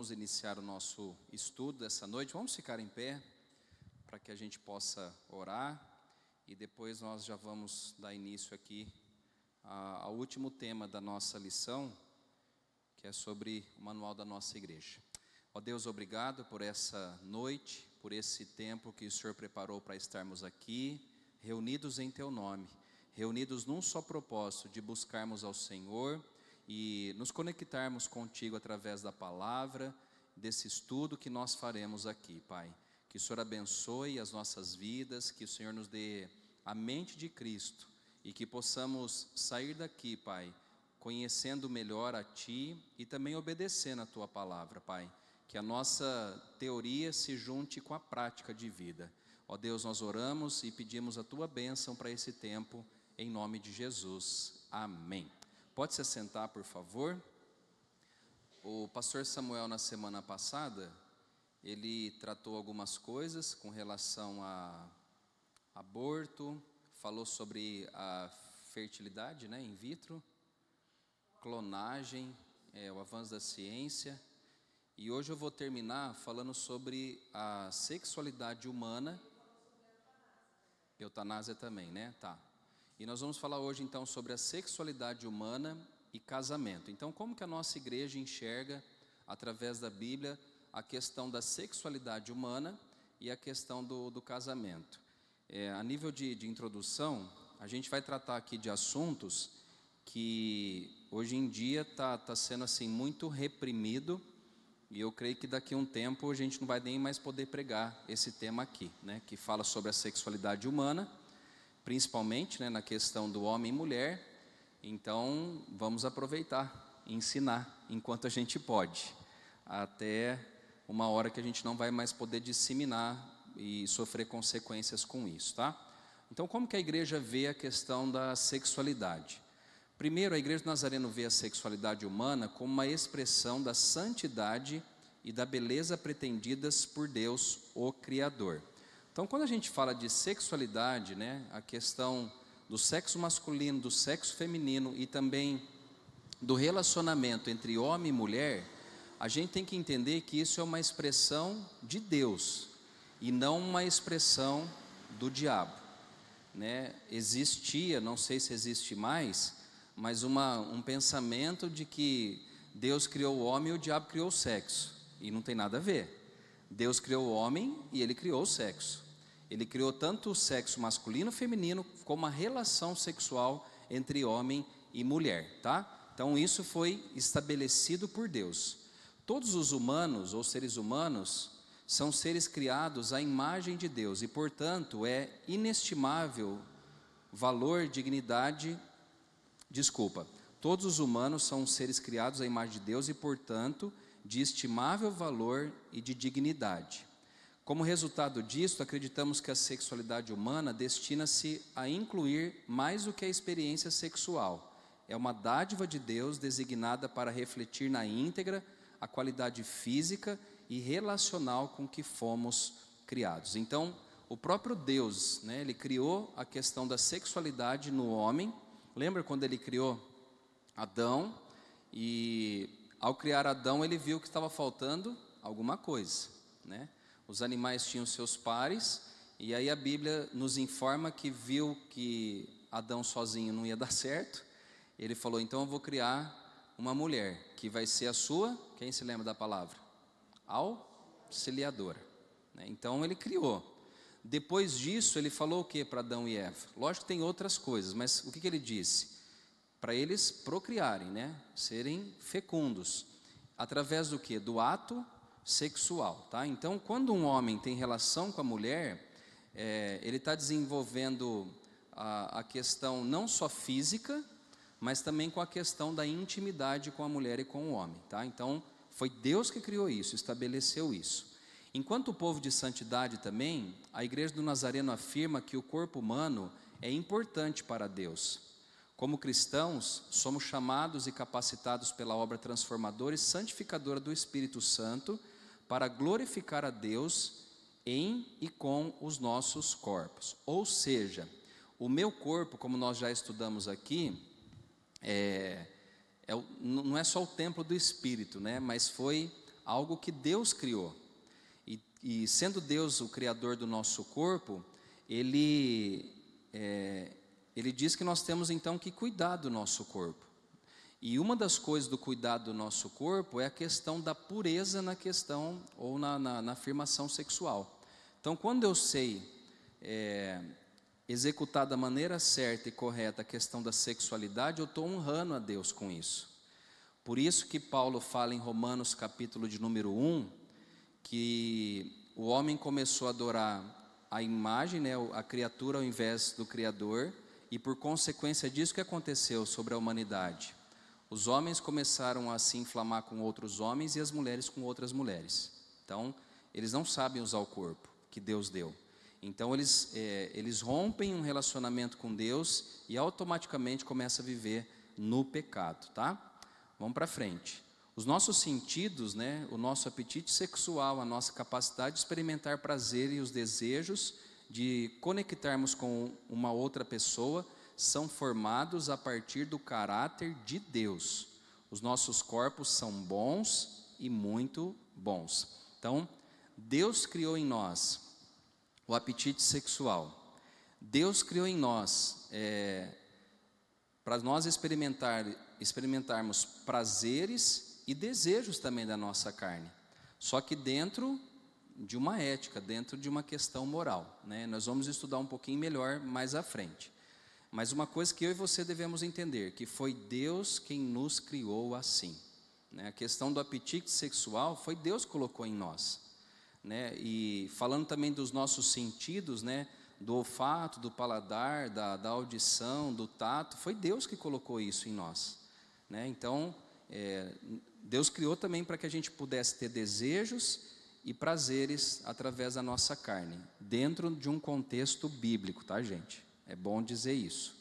Vamos iniciar o nosso estudo dessa noite. Vamos ficar em pé para que a gente possa orar e depois nós já vamos dar início aqui ao último tema da nossa lição, que é sobre o manual da nossa igreja. Ó Deus, obrigado por essa noite, por esse tempo que o Senhor preparou para estarmos aqui, reunidos em Teu nome, reunidos num só propósito de buscarmos ao Senhor e nos conectarmos contigo através da palavra, desse estudo que nós faremos aqui, Pai. Que o Senhor abençoe as nossas vidas, que o Senhor nos dê a mente de Cristo e que possamos sair daqui, Pai, conhecendo melhor a Ti e também obedecendo a Tua palavra, Pai. Que a nossa teoria se junte com a prática de vida. Ó Deus, nós oramos e pedimos a Tua bênção para esse tempo, em nome de Jesus. Amém. Pode se assentar, por favor. O pastor Samuel, na semana passada, ele tratou algumas coisas com relação a aborto, falou sobre a fertilidade, in vitro, clonagem, o avanço da ciência. E hoje eu vou terminar falando sobre a sexualidade humana, eutanásia também, Tá. E nós vamos falar hoje então sobre a sexualidade humana e casamento. Então, como que a nossa igreja enxerga, através da Bíblia, a questão da sexualidade humana e a questão do casamento? A nível de introdução, a gente vai tratar aqui de assuntos que hoje em dia tá sendo assim muito reprimido, e eu creio que daqui a um tempo a gente não vai nem mais poder pregar esse tema aqui, que fala sobre a sexualidade humana, principalmente na questão do homem e mulher. Então vamos aproveitar e ensinar enquanto a gente pode, até uma hora que a gente não vai mais poder disseminar e sofrer consequências com isso, tá? Então, como que a igreja vê a questão da sexualidade? Primeiro, a igreja do Nazareno vê a sexualidade humana como uma expressão da santidade e da beleza pretendidas por Deus, o Criador. Então, quando a gente fala de sexualidade, a questão do sexo masculino, do sexo feminino e também do relacionamento entre homem e mulher, a gente tem que entender que isso é uma expressão de Deus e não uma expressão do diabo, Existia, não sei se existe mais, mas um pensamento de que Deus criou o homem e o diabo criou o sexo, e não tem nada a ver. Deus criou o homem e Ele criou o sexo. Ele criou tanto o sexo masculino e feminino, como a relação sexual entre homem e mulher, tá? Então isso foi estabelecido por Deus. Todos os humanos, ou seres humanos, são seres criados à imagem de Deus, e portanto é inestimável valor, dignidade, todos os humanos são seres criados à imagem de Deus e portanto de estimável valor e de dignidade. Como resultado disso, acreditamos que a sexualidade humana destina-se a incluir mais do que a experiência sexual. É uma dádiva de Deus designada para refletir na íntegra a qualidade física e relacional com que fomos criados. Então, o próprio Deus, Ele criou a questão da sexualidade no homem. Lembra quando Ele criou Adão? E ao criar Adão, Ele viu que estava faltando alguma coisa, Os animais tinham seus pares, e aí a Bíblia nos informa que viu que Adão sozinho não ia dar certo. Ele falou, então eu vou criar uma mulher, que vai ser a sua, quem se lembra da palavra? Auxiliadora. Então ele criou. Depois disso ele falou o que para Adão e Eva? Lógico que tem outras coisas, mas o que ele disse? Para eles procriarem, serem fecundos. Através do que? Do ato sexual, tá? Então, quando um homem tem relação com a mulher, ele está desenvolvendo a questão não só física, mas também com a questão da intimidade com a mulher e com o homem, tá? Então, foi Deus que criou isso, estabeleceu isso. Enquanto o povo de santidade também, a igreja do Nazareno afirma que o corpo humano é importante para Deus. Como cristãos, somos chamados e capacitados pela obra transformadora e santificadora do Espírito Santo para glorificar a Deus em e com os nossos corpos. Ou seja, o meu corpo, como nós já estudamos aqui, não é só o templo do Espírito, mas foi algo que Deus criou. E sendo Deus o criador do nosso corpo, Ele diz que nós temos então que cuidar do nosso corpo. E uma das coisas do cuidado do nosso corpo é a questão da pureza na questão ou na afirmação sexual. Então, quando eu sei executar da maneira certa e correta a questão da sexualidade, eu estou honrando a Deus com isso. Por isso que Paulo fala em Romanos capítulo de número 1, que o homem começou a adorar a imagem, né, a criatura ao invés do Criador, e por consequência disso, o que aconteceu sobre a humanidade? Os homens começaram a se inflamar com outros homens e as mulheres com outras mulheres. Então, eles não sabem usar o corpo que Deus deu. Então, eles rompem um relacionamento com Deus e automaticamente começam a viver no pecado, tá? Vamos para frente. Os nossos sentidos, né, o nosso apetite sexual, a nossa capacidade de experimentar prazer e os desejos de conectarmos com uma outra pessoa são formados a partir do caráter de Deus. Os nossos corpos são bons e muito bons. Então, Deus criou em nós o apetite sexual. Deus criou em nós para nós experimentarmos prazeres e desejos também da nossa carne, só que dentro de uma ética, dentro de uma questão moral, né? Nós vamos estudar um pouquinho melhor mais à frente, mas uma coisa que eu e você devemos entender, que foi Deus quem nos criou assim, né? A questão do apetite sexual foi Deus que colocou em nós, né? E falando também dos nossos sentidos, né? Do olfato, do paladar, da audição, do tato, foi Deus que colocou isso em nós, né? Então, Deus criou também para que a gente pudesse ter desejos e prazeres através da nossa carne, dentro de um contexto bíblico, tá, gente? É bom dizer isso.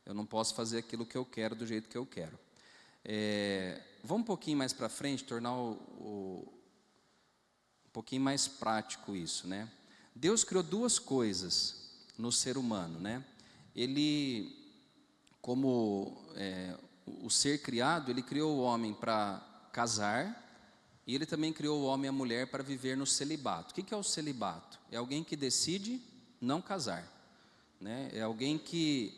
Eu não posso fazer aquilo que eu quero do jeito que eu quero. Vamos um pouquinho mais para frente, tornar um pouquinho mais prático isso, né? Deus criou duas coisas no ser humano, né? Ele, como o ser criado, ele criou o homem para casar, e ele também criou o homem e a mulher para viver no celibato. O que é o celibato? É alguém que decide não casar, né? É alguém que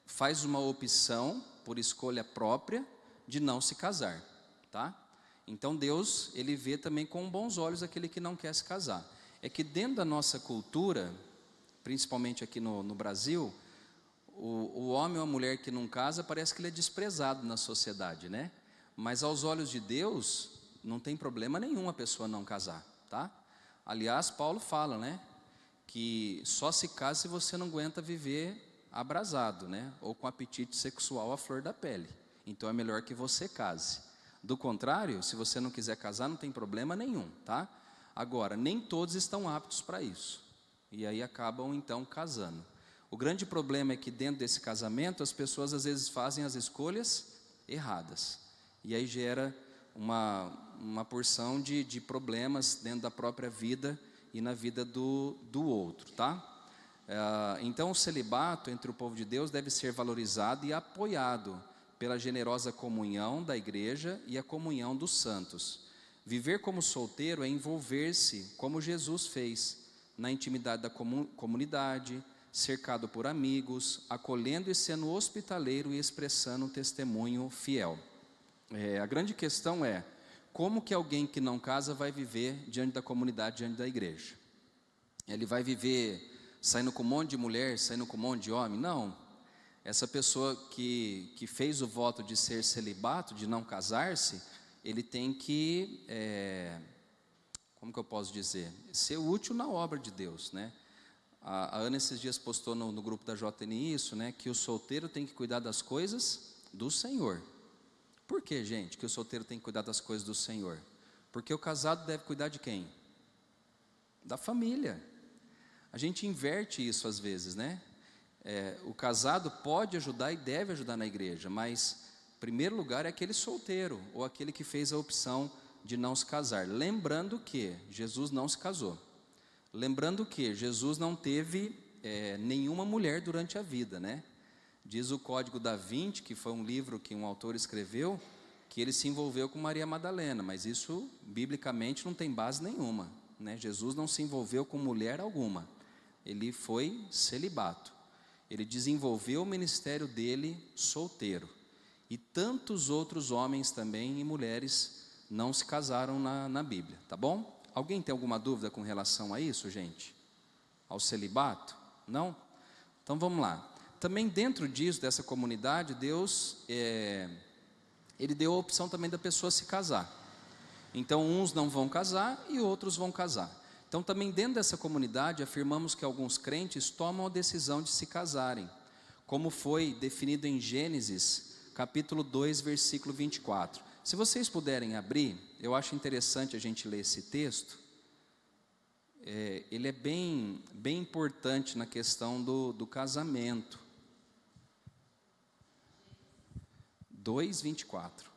faz uma opção por escolha própria de não se casar, tá? Então Deus, ele vê também com bons olhos aquele que não quer se casar. É que dentro da nossa cultura, principalmente aqui no Brasil, o homem ou a mulher que não casa, parece que ele é desprezado na sociedade, né? Mas aos olhos de Deus, não tem problema nenhum a pessoa não casar, tá? Aliás, Paulo fala, né? Que só se casa se você não aguenta viver abrasado, né? Ou com apetite sexual à flor da pele. Então é melhor que você case. Do contrário, se você não quiser casar, não tem problema nenhum, tá? Agora, nem todos estão aptos para isso. E aí acabam então casando. O grande problema é que dentro desse casamento, as pessoas às vezes fazem as escolhas erradas. E aí gera uma porção de problemas dentro da própria vida e na vida do outro, tá? Então o celibato entre o povo de Deus deve ser valorizado e apoiado pela generosa comunhão da igreja e a comunhão dos santos. Viver como solteiro é envolver-se, como Jesus fez, na intimidade da comunidade, cercado por amigos, acolhendo e sendo hospitaleiro e expressando um testemunho fiel. A grande questão é, como que alguém que não casa vai viver diante da comunidade, diante da igreja? Ele vai viver saindo com um monte de mulher, saindo com um monte de homem? Não. Essa pessoa que fez o voto de ser celibato, de não casar-se, ele tem que, como que eu posso dizer? Ser útil na obra de Deus, né? A Ana esses dias postou no grupo da JNI isso, né? Que o solteiro tem que cuidar das coisas do Senhor. Por que, gente, que o solteiro tem que cuidar das coisas do Senhor? Porque o casado deve cuidar de quem? Da família. A gente inverte isso às vezes, né? O casado pode ajudar e deve ajudar na igreja, mas em primeiro lugar é aquele solteiro, ou aquele que fez a opção de não se casar. Lembrando que Jesus não se casou. Lembrando que Jesus não teve nenhuma mulher durante a vida, né? Diz o Código da Vinci, que foi um livro que um autor escreveu, que ele se envolveu com Maria Madalena, mas isso biblicamente não tem base nenhuma, né? Jesus não se envolveu com mulher alguma, ele foi celibato, ele desenvolveu o ministério dele solteiro, e tantos outros homens também e mulheres não se casaram na Bíblia, tá bom? Alguém tem alguma dúvida com relação a isso, gente? Ao celibato? Não? Então vamos lá. Também dentro disso, dessa comunidade, Deus, Ele deu a opção também da pessoa se casar. Então uns não vão casar e outros vão casar. Então também dentro dessa comunidade, afirmamos que alguns crentes tomam a decisão de se casarem, como foi definido em Gênesis, capítulo 2, versículo 24. Se vocês puderem abrir, eu acho interessante a gente ler esse texto. Ele é bem importante na questão do casamento. 2:24.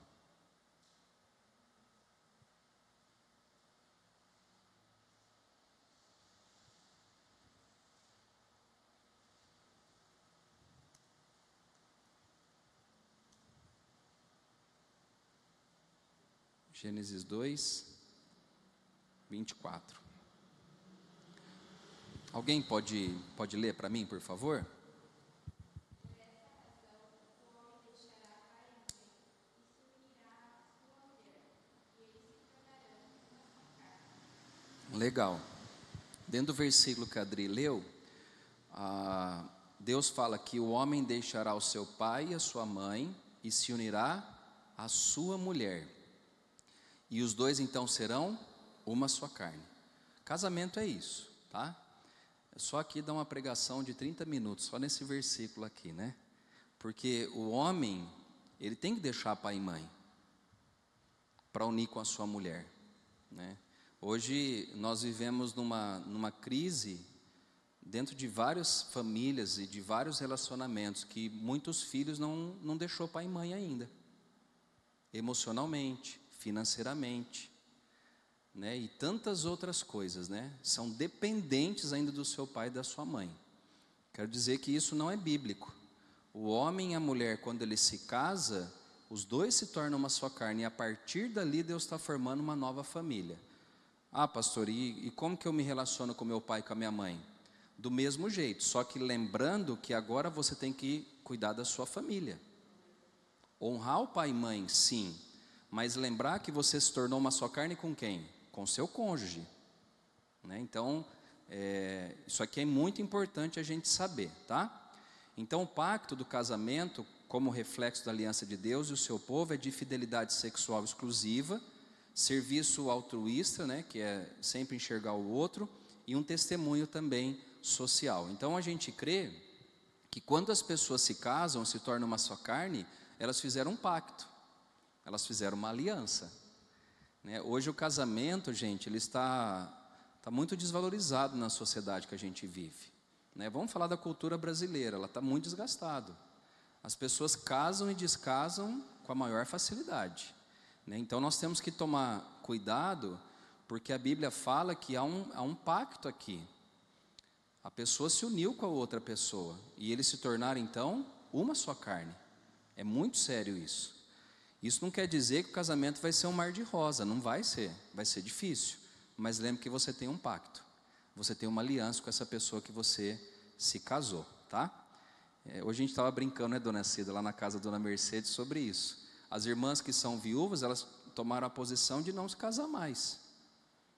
Gênesis 2:24. Alguém pode ler para mim, por favor? Legal. Dentro do versículo que a Adri leu, Deus fala que o homem deixará o seu pai e a sua mãe e se unirá à sua mulher. E os dois então serão uma só carne. Casamento é isso, tá? É só aqui dar uma pregação de 30 minutos, só nesse versículo aqui, né? Porque o homem, ele tem que deixar pai e mãe para unir com a sua mulher, né? Hoje nós vivemos numa crise dentro de várias famílias e de vários relacionamentos que muitos filhos não deixou pai e mãe ainda, emocionalmente, financeiramente, né? E tantas outras coisas, né? São dependentes ainda do seu pai e da sua mãe. Quero dizer que isso não é bíblico. O homem e a mulher, quando ele se casa, os dois se tornam uma só carne, e a partir dali Deus está formando uma nova família. Ah, pastor, e como que eu me relaciono com meu pai e com a minha mãe? Do mesmo jeito, só que lembrando que agora você tem que cuidar da sua família. Honrar o pai e mãe, sim, mas lembrar que você se tornou uma só carne com quem? Com seu cônjuge, né? Então, isso aqui é muito importante a gente saber, tá? Então, o pacto do casamento, como reflexo da aliança de Deus e o seu povo, é de fidelidade sexual exclusiva, serviço altruísta, né, que é sempre enxergar o outro, e um testemunho também social. Então a gente crê que quando as pessoas se casam, se tornam uma só carne, elas fizeram um pacto, elas fizeram uma aliança, né? Hoje o casamento, gente, ele está muito desvalorizado na sociedade que a gente vive, né? Vamos falar da cultura brasileira, ela está muito desgastada. As pessoas casam e descasam com a maior facilidade, né? Então nós temos que tomar cuidado, porque a Bíblia fala que há um pacto aqui. A pessoa se uniu com a outra pessoa e eles se tornaram então uma só carne. É muito sério isso. Isso não quer dizer que o casamento vai ser um mar de rosa, não vai ser, vai ser difícil. Mas lembre que você tem um pacto, você tem uma aliança com essa pessoa que você se casou, tá? Hoje a gente estava brincando, né, dona Cida, lá na casa da dona Mercedes, sobre isso. As irmãs que são viúvas, elas tomaram a posição de não se casar mais,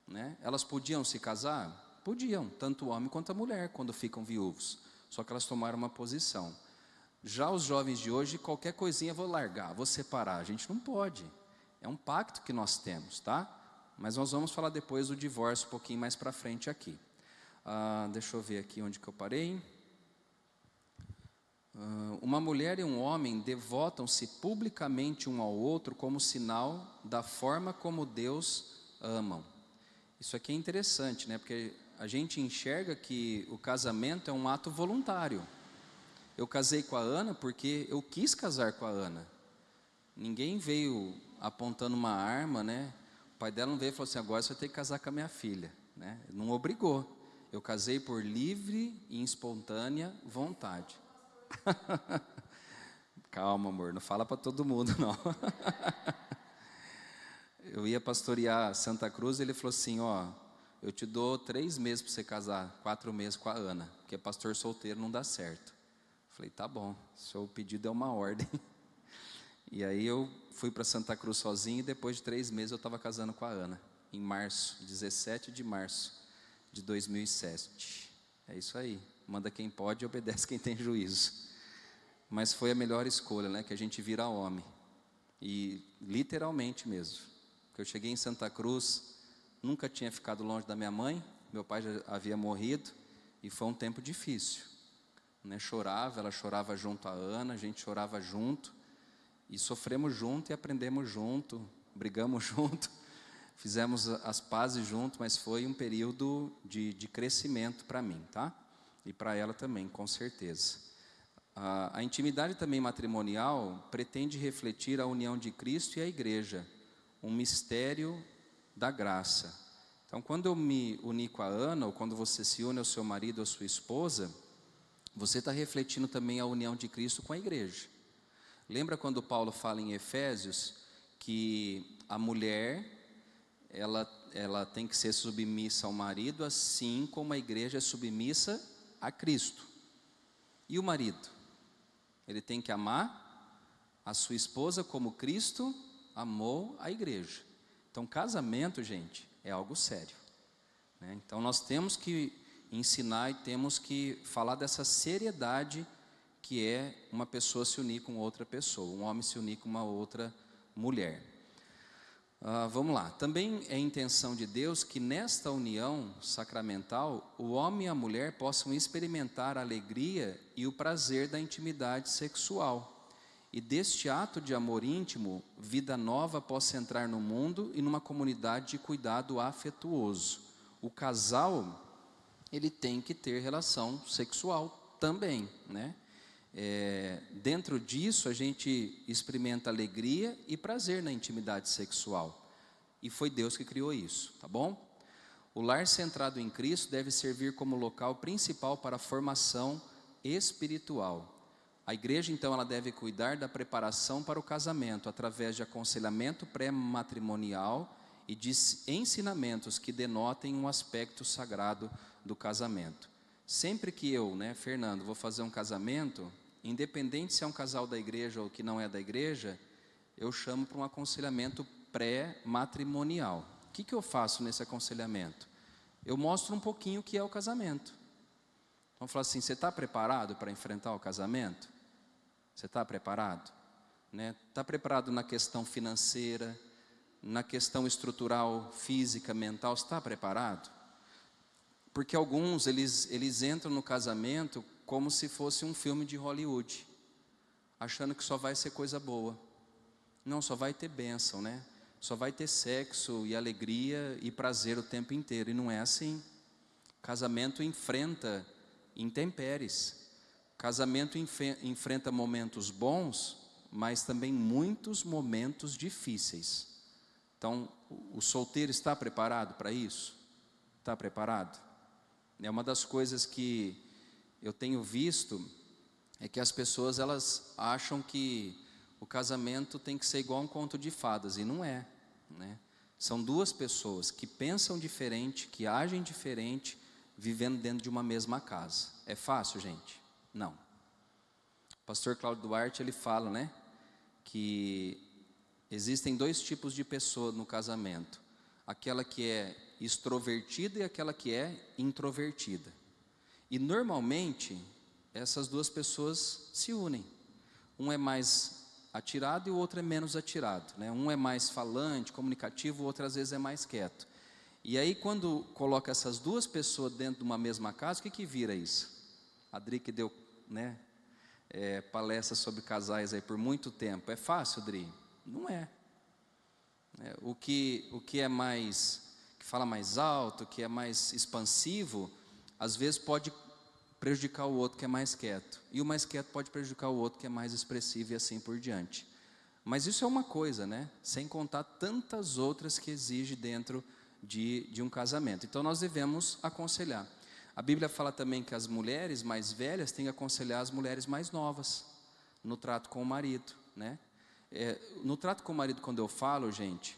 né? Elas podiam se casar? Podiam, tanto o homem quanto a mulher, quando ficam viúvos. Só que elas tomaram uma posição. Já os jovens de hoje, qualquer coisinha vou largar, vou separar. A gente não pode. É um pacto que nós temos, tá? Mas nós vamos falar depois do divórcio, um pouquinho mais para frente aqui. Deixa eu ver aqui onde que eu parei. Uma mulher e um homem devotam-se publicamente um ao outro como sinal da forma como Deus amam. Isso aqui é interessante, né? Porque a gente enxerga que o casamento é um ato voluntário. Eu casei com a Ana porque eu quis casar com a Ana. Ninguém veio apontando uma arma, né? O pai dela não veio e falou assim: agora você vai ter que casar com a minha filha, né? Não obrigou. Eu casei por livre e espontânea vontade. Calma, amor, não fala para todo mundo, não. Eu ia pastorear Santa Cruz, ele falou assim, ó, eu te dou 3 meses para você casar, 4 meses com a Ana, porque pastor solteiro não dá certo. Falei, tá bom, seu pedido é uma ordem. E aí eu fui para Santa Cruz sozinho e depois de 3 meses eu estava casando com a Ana, em março, 17 de março de 2007. É isso aí, manda quem pode e obedece quem tem juízo. Mas foi a melhor escolha, né, que a gente vira homem. E literalmente mesmo. Porque eu cheguei em Santa Cruz, nunca tinha ficado longe da minha mãe, meu pai já havia morrido, e foi um tempo difícil, né? Chorava, ela chorava junto à Ana, a gente chorava junto, e sofremos junto e aprendemos junto, brigamos junto, fizemos as pazes junto, mas foi um período de crescimento para mim, tá? E para ela também, com certeza. A intimidade também matrimonial pretende refletir a união de Cristo e a igreja, um mistério da graça. Então, quando eu me uni com a Ana, ou quando você se une ao seu marido ou à sua esposa, você está refletindo também a união de Cristo com a igreja. Lembra quando Paulo fala em Efésios que a mulher, ela tem que ser submissa ao marido, assim como a igreja é submissa a Cristo. E o marido? Ele tem que amar a sua esposa como Cristo amou a igreja. Então, casamento, gente, é algo sério, né? Então, nós temos que ensinar e temos que falar dessa seriedade que é uma pessoa se unir com outra pessoa, um homem se unir com uma outra mulher. Vamos lá. Também é intenção de Deus que nesta união sacramental, o homem e a mulher possam experimentar a alegria e o prazer da intimidade sexual. E deste ato de amor íntimo, vida nova possa entrar no mundo e numa comunidade de cuidado afetuoso. O casal, ele tem que ter relação sexual também, né? Dentro disso a gente experimenta alegria e prazer na intimidade sexual, e foi Deus que criou isso, tá bom? O lar centrado em Cristo deve servir como local principal para a formação espiritual. A igreja então ela deve cuidar da preparação para o casamento através de aconselhamento pré-matrimonial e de ensinamentos que denotem um aspecto sagrado do casamento. Sempre que eu, Fernando, vou fazer um casamento, independente se é um casal da igreja ou que não é da igreja, eu chamo para um aconselhamento pré-matrimonial. O que eu faço nesse aconselhamento? Eu mostro um pouquinho o que é o casamento. Então, falo assim, você está preparado para enfrentar o casamento? Você está preparado? Está preparado na questão financeira, na questão estrutural, física, mental, você está preparado? Porque alguns, eles entram no casamento como se fosse um filme de Hollywood, achando que só vai ser coisa boa. Não, só vai ter bênção, Só vai ter sexo e alegria e prazer o tempo inteiro, e não é assim. Casamento enfrenta intempéries. Casamento enfrenta momentos bons, mas também muitos momentos difíceis. Então, o solteiro está preparado para isso? Está preparado? É uma das coisas que eu tenho visto, é que as pessoas elas acham que o casamento tem que ser igual um conto de fadas, e não é, São duas pessoas que pensam diferente, que agem diferente, vivendo dentro de uma mesma casa. É fácil, gente? Não. O pastor Cláudio Duarte, ele fala, que existem 2 tipos de pessoa no casamento. Aquela que é extrovertida e aquela que é introvertida. E normalmente, essas 2 pessoas se unem. Um é mais atirado e o outro é menos atirado, Um é mais falante, comunicativo, o outro às vezes é mais quieto. E aí quando coloca essas 2 pessoas dentro de uma mesma casa, o que vira isso? A Dri que deu, palestra sobre casais aí por muito tempo. É fácil, Dri? Não é. O que é mais, que fala mais alto, que é mais expansivo, às vezes pode prejudicar o outro que é mais quieto, e o mais quieto pode prejudicar o outro que é mais expressivo, e assim por diante. Mas isso é uma coisa, sem contar tantas outras que exige dentro de um casamento. Então nós devemos aconselhar. A Bíblia fala também que as mulheres mais velhas têm que aconselhar as mulheres mais novas. no trato com o marido, né? No trato com o marido, quando eu falo, gente,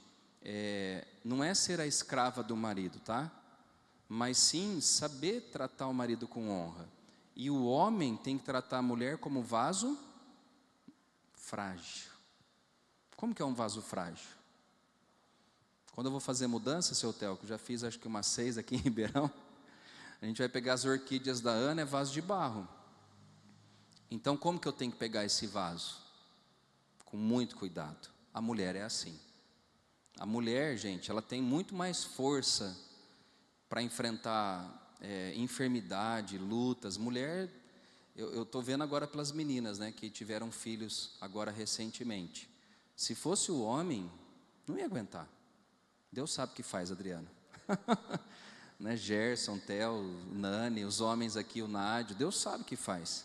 não é ser a escrava do marido, tá? Mas sim saber tratar o marido com honra. E o homem tem que tratar a mulher como vaso frágil. Como que é um vaso frágil? Quando eu vou fazer mudança, seu Telco, já fiz acho que umas 6 aqui em Ribeirão, a gente vai pegar as orquídeas da Ana, é vaso de barro. Então como que eu tenho que pegar esse vaso? Com muito cuidado. A mulher é assim. A mulher, gente, ela tem muito mais força para enfrentar enfermidade, lutas. Mulher, eu estou vendo agora pelas meninas, né, que tiveram filhos agora recentemente. Se fosse o homem, não ia aguentar. Deus sabe o que faz, Adriano. Né, Gerson, Theo, Nani, os homens aqui, o Nádio, Deus sabe o que faz.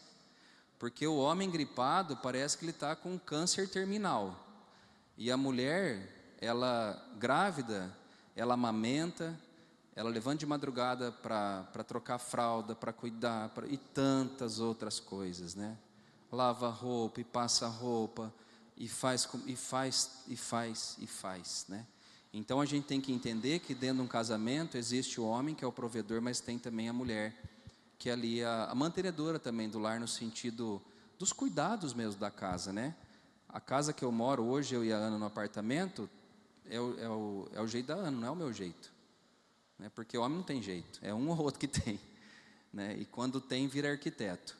Porque o homem gripado parece que ele está com câncer terminal. E a mulher, ela grávida, ela amamenta, ela levanta de madrugada para trocar fralda, para cuidar, e tantas outras coisas, né? Lava roupa e passa roupa, e faz, né? Então a gente tem que entender que dentro de um casamento existe o homem que é o provedor, mas tem também a mulher, que é ali a mantenedora também do lar, no sentido dos cuidados mesmo da casa, né? A casa que eu moro hoje, eu e a Ana no apartamento, é o jeito da Ana, não é o meu jeito, né? Porque o homem não tem jeito, é um ou outro que tem, né? E quando tem, vira arquiteto.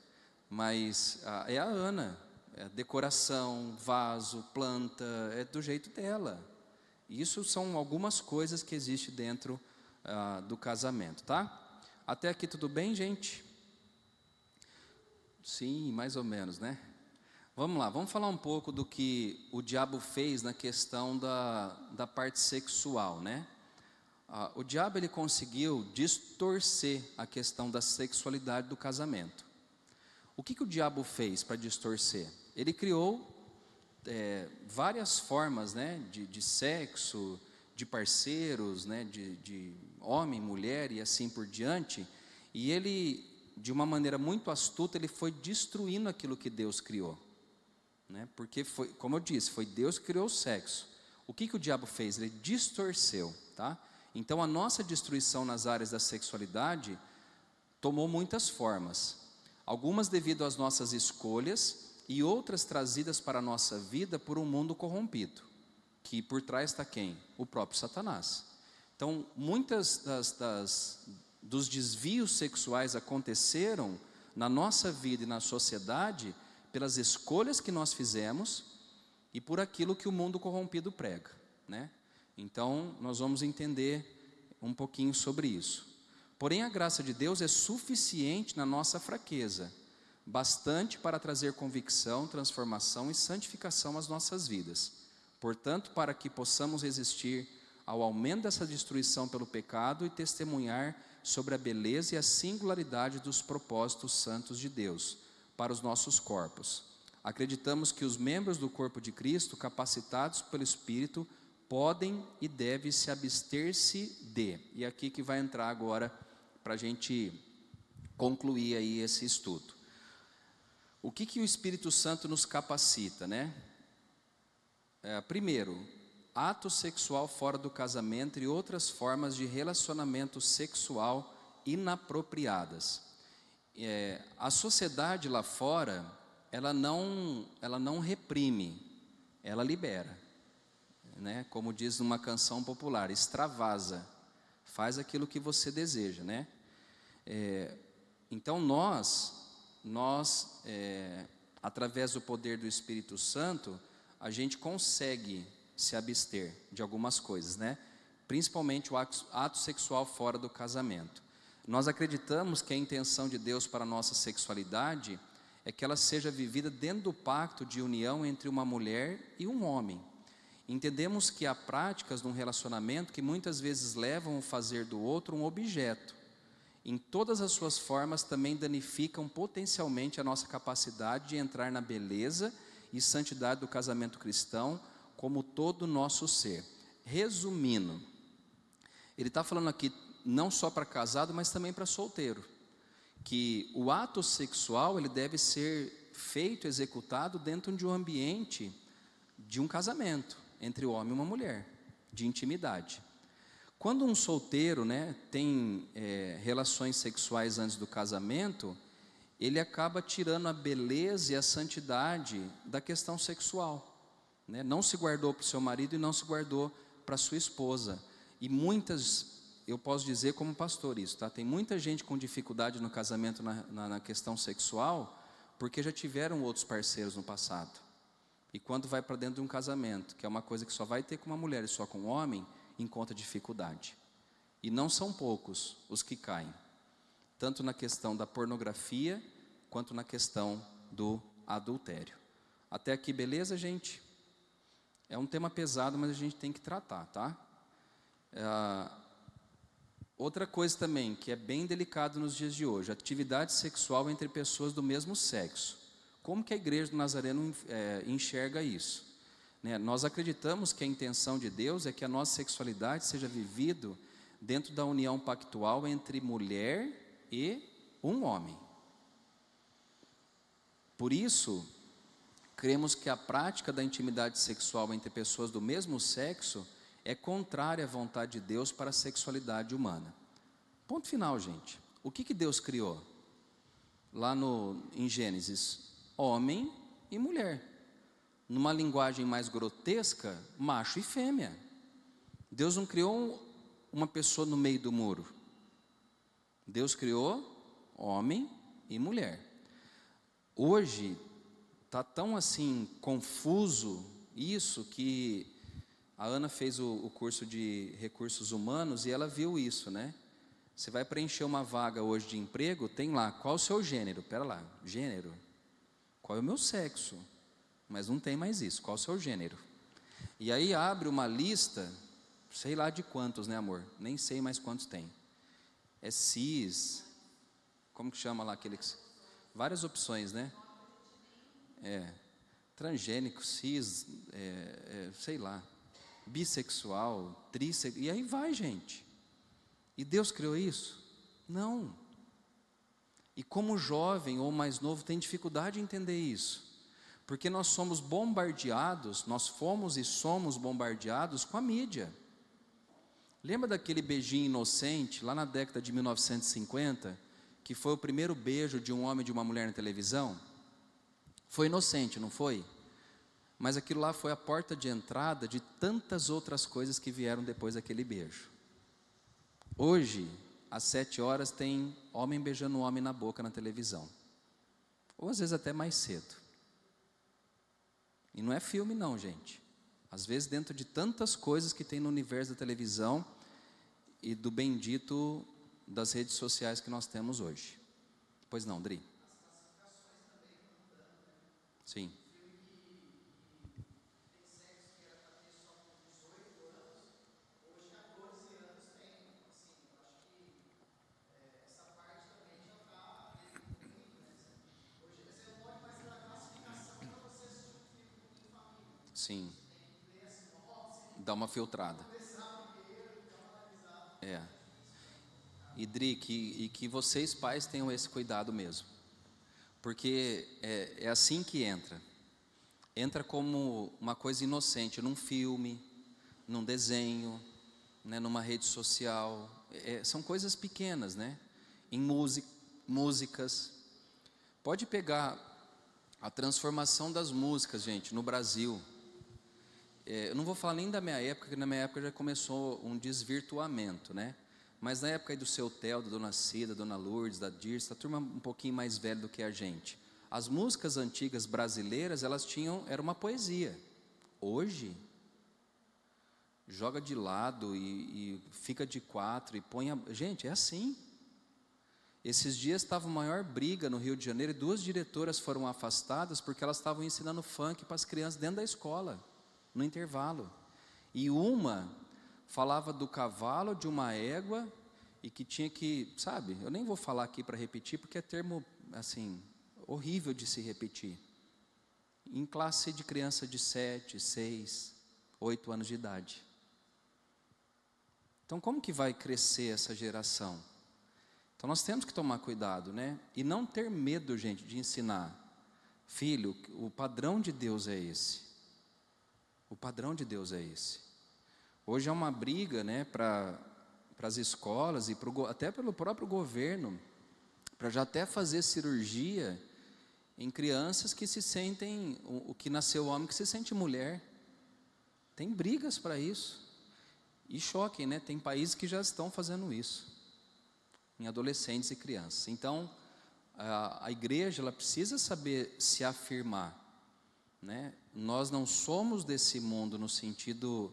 Mas é a Ana, é decoração, vaso, planta, é do jeito dela. Isso são algumas coisas que existem dentro do casamento, tá? Até aqui tudo bem, gente? Sim, mais ou menos, né? Vamos lá, vamos falar um pouco do que o diabo fez na questão da parte sexual, né? O diabo, ele conseguiu distorcer a questão da sexualidade do casamento. O que o diabo fez para distorcer? Ele criou várias formas, né, de sexo, de parceiros, né, de homem, mulher e assim por diante, e ele, de uma maneira muito astuta, ele foi destruindo aquilo que Deus criou, né? Porque foi, como eu disse, foi Deus que criou o sexo. O que o diabo fez? Ele distorceu, tá? Então a nossa destruição nas áreas da sexualidade tomou muitas formas, algumas devido às nossas escolhas e outras trazidas para a nossa vida por um mundo corrompido, que por trás está quem? O próprio Satanás. Então, muitas dos desvios sexuais aconteceram na nossa vida e na sociedade pelas escolhas que nós fizemos e por aquilo que o mundo corrompido prega, né? Então, nós vamos entender um pouquinho sobre isso. Porém, a graça de Deus é suficiente na nossa fraqueza, bastante para trazer convicção, transformação e santificação às nossas vidas. Portanto, para que possamos resistir ao aumento dessa destruição pelo pecado e testemunhar sobre a beleza e a singularidade dos propósitos santos de Deus para os nossos corpos. Acreditamos que os membros do corpo de Cristo, capacitados pelo Espírito, podem e devem se abster-se de. E aqui que vai entrar agora para a gente concluir aí esse estudo. O que o Espírito Santo nos capacita, né? Primeiro, ato sexual fora do casamento e outras formas de relacionamento sexual inapropriadas. A sociedade lá fora, ela não reprime, ela libera, né? Como diz uma canção popular, extravasa, faz aquilo que você deseja, né? Então nós, através do poder do Espírito Santo, a gente consegue se abster de algumas coisas, né? Principalmente o ato sexual fora do casamento. Nós acreditamos que a intenção de Deus para a nossa sexualidade é que ela seja vivida dentro do pacto de união entre uma mulher e um homem. Entendemos que há práticas num relacionamento que muitas vezes levam a fazer do outro um objeto. Em todas as suas formas também danificam potencialmente a nossa capacidade de entrar na beleza e santidade do casamento cristão, como todo o nosso ser. Resumindo, ele está falando aqui não só para casado, mas também para solteiro, que o ato sexual ele deve ser feito, executado dentro de um ambiente de um casamento entre o homem e uma mulher, de intimidade. Quando um solteiro, né, tem relações sexuais antes do casamento, ele acaba tirando a beleza e a santidade da questão sexual, né? Não se guardou para o seu marido e não se guardou para sua esposa. E muitas, eu posso dizer como pastor isso, tá? Tem muita gente com dificuldade no casamento na questão sexual, porque já tiveram outros parceiros no passado. E quando vai para dentro de um casamento, que é uma coisa que só vai ter com uma mulher e só com um homem, encontra dificuldade. E não são poucos os que caem, tanto na questão da pornografia, quanto na questão do adultério. Até aqui, beleza, gente? É um tema pesado, mas a gente tem que tratar, tá? Outra coisa também, que é bem delicado nos dias de hoje, atividade sexual entre pessoas do mesmo sexo. Como que a igreja do Nazareno enxerga isso? Né? Nós acreditamos que a intenção de Deus é que a nossa sexualidade seja vivida dentro da união pactual entre mulher e um homem. Por isso, cremos que a prática da intimidade sexual entre pessoas do mesmo sexo é contrária à vontade de Deus para a sexualidade humana. Ponto final, gente. O que Deus criou? Lá em Gênesis, homem e mulher. Numa linguagem mais grotesca, macho e fêmea. Deus não criou uma pessoa no meio do muro. Deus criou homem e mulher. Hoje está tão assim confuso isso que a Ana fez o curso de recursos humanos e ela viu isso, né? Você vai preencher uma vaga hoje de emprego, tem lá, qual o seu gênero? Pera lá, gênero? Qual é o meu sexo? Mas não tem mais isso, qual o seu gênero? E aí abre uma lista, sei lá de quantos, né, amor? Nem sei mais quantos tem. É cis, como que chama lá aqueles? Várias opções, né? Transgênico, cis, sei lá, bissexual, trissexual, e aí vai, gente. E Deus criou isso? Não. E como jovem ou mais novo tem dificuldade em entender isso, porque nós somos bombardeados, nós fomos e somos bombardeados com a mídia. Lembra daquele beijinho inocente, lá na década de 1950, que foi o primeiro beijo de um homem e de uma mulher na televisão? Foi inocente, não foi? Mas aquilo lá foi a porta de entrada de tantas outras coisas que vieram depois daquele beijo. Hoje, às 7 horas, tem homem beijando homem na boca na televisão. Ou às vezes até mais cedo. E não é filme não, gente. Às vezes dentro de tantas coisas que tem no universo da televisão e do bendito das redes sociais que nós temos hoje. Pois não, Dri? Sim. Sim. Dá uma filtrada. E Dri, que vocês pais tenham esse cuidado mesmo. Porque é assim que entra. Entra como uma coisa inocente, num filme, num desenho, né, numa rede social. São coisas pequenas, né? Em músicas. Pode pegar a transformação das músicas, gente, no Brasil. Eu não vou falar nem da minha época, porque na minha época já começou um desvirtuamento, né? Mas na época aí do seu Theo, da Dona Cida, da Dona Lourdes, da Dirce, a turma um pouquinho mais velha do que a gente. As músicas antigas brasileiras, era uma poesia. Hoje, joga de lado e fica de quatro e põe Gente, é assim. Esses dias estava a maior briga no Rio de Janeiro e 2 diretoras foram afastadas porque elas estavam ensinando funk para as crianças dentro da escola, no intervalo. E uma falava do cavalo, de uma égua, e que tinha que, sabe, eu nem vou falar aqui para repetir, porque é termo, assim, horrível de se repetir. Em classe de criança de 7, 6, 8 anos de idade. Então, como que vai crescer essa geração? Então, nós temos que tomar cuidado, né? E não ter medo, gente, de ensinar. Filho, o padrão de Deus é esse. O padrão de Deus é esse. Hoje é uma briga, né, para as escolas e até pelo próprio governo, para já até fazer cirurgia em crianças que se sentem, o que nasceu homem que se sente mulher. Tem brigas para isso. E choquem, né? Tem países que já estão fazendo isso em adolescentes e crianças. Então, a igreja, ela precisa saber se afirmar, né? Nós não somos desse mundo no sentido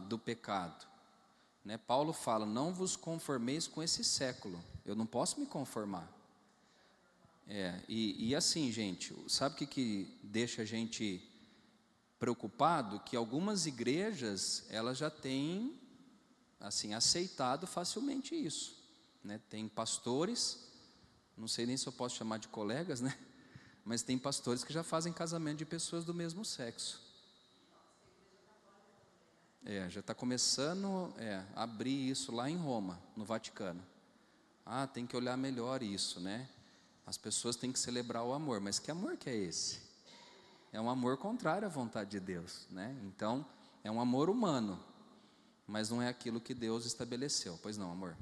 do pecado, né? Paulo fala, não vos conformeis com esse século. Eu não posso me conformar. E assim, gente, sabe o que deixa a gente preocupado? Que algumas igrejas, elas já têm, assim, aceitado facilmente isso, né? Tem pastores, não sei nem se eu posso chamar de colegas, né? Mas tem pastores que já fazem casamento de pessoas do mesmo sexo. Já está começando a abrir isso lá em Roma, no Vaticano. Tem que olhar melhor isso, né? As pessoas têm que celebrar o amor, mas que amor que é esse? É um amor contrário à vontade de Deus, né? Então, é um amor humano, mas não é aquilo que Deus estabeleceu. Pois não, amor?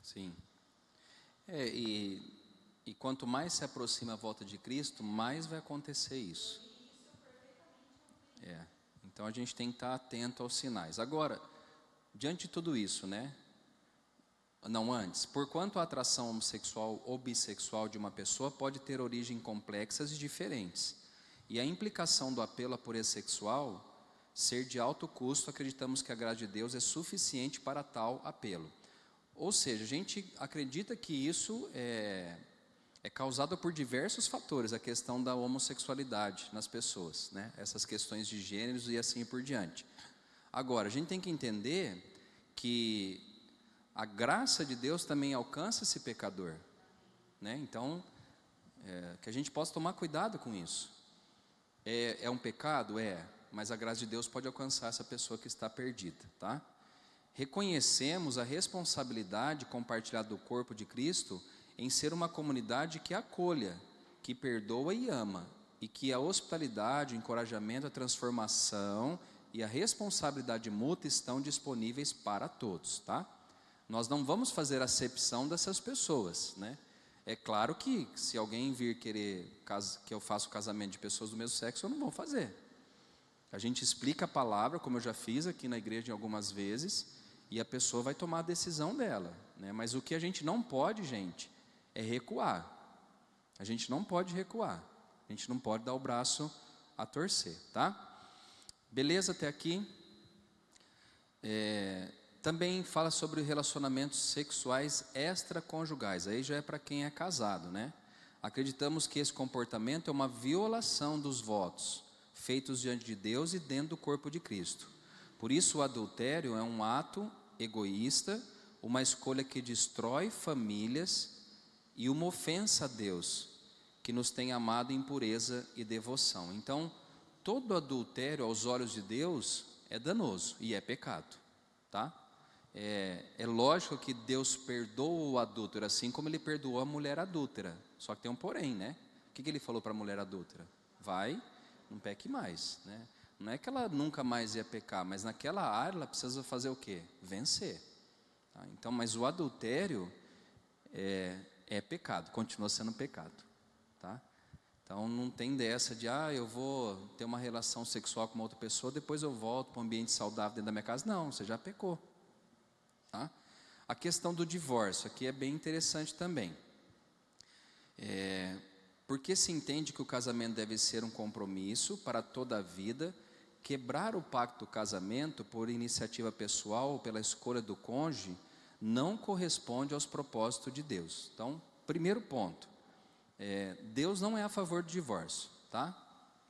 Sim. E quanto mais se aproxima a volta de Cristo, mais vai acontecer isso. Então a gente tem que estar atento aos sinais. Agora, diante de tudo isso, né? Não antes, porquanto a atração homossexual ou bissexual de uma pessoa pode ter origem complexas e diferentes, e a implicação do apelo à pureza sexual ser de alto custo, acreditamos que a graça de Deus é suficiente para tal apelo. Ou seja, a gente acredita que isso é causado por diversos fatores, a questão da homossexualidade nas pessoas, né? Essas questões de gêneros e assim por diante. Agora, a gente tem que entender que a graça de Deus também alcança esse pecador, né? Então, que a gente possa tomar cuidado com isso. É um pecado? Mas a graça de Deus pode alcançar essa pessoa que está perdida, tá? Reconhecemos a responsabilidade compartilhada do corpo de Cristo em ser uma comunidade que acolha, que perdoa e ama, e que a hospitalidade, o encorajamento, a transformação e a responsabilidade mútua estão disponíveis para todos, tá? Nós não vamos fazer acepção dessas pessoas, né? É claro que se alguém vir querer que eu faça o casamento de pessoas do mesmo sexo, eu não vou fazer. A gente explica a palavra, como eu já fiz aqui na igreja algumas vezes, e a pessoa vai tomar a decisão dela, né? Mas o que a gente não pode, gente, é recuar. A gente não pode recuar. A gente não pode dar o braço a torcer, tá? Beleza até aqui? Também fala sobre relacionamentos sexuais extraconjugais. Aí já é para quem é casado, né? Acreditamos que esse comportamento é uma violação dos votos feitos diante de Deus e dentro do corpo de Cristo. Por isso o adultério é um ato egoísta, uma escolha que destrói famílias e uma ofensa a Deus, que nos tem amado em pureza e devoção. Então, todo adultério aos olhos de Deus é danoso e é pecado, tá? É lógico que Deus perdoa o adúltero, assim como Ele perdoou a mulher adúltera. Só que tem um porém, né? O que Ele falou para a mulher adúltera? Vai, não peque mais, né? Não é que ela nunca mais ia pecar, mas naquela área ela precisa fazer o quê? Vencer. Tá? Então, mas o adultério é pecado, continua sendo pecado, tá? Então não tem dessa de, eu vou ter uma relação sexual com uma outra pessoa, depois eu volto para um ambiente saudável dentro da minha casa. Não, você já pecou, tá? A questão do divórcio aqui é bem interessante também. Porque se entende que o casamento deve ser um compromisso para toda a vida, quebrar o pacto do casamento por iniciativa pessoal ou pela escolha do cônjuge não corresponde aos propósitos de Deus. Então, primeiro ponto, Deus não é a favor do divórcio, tá?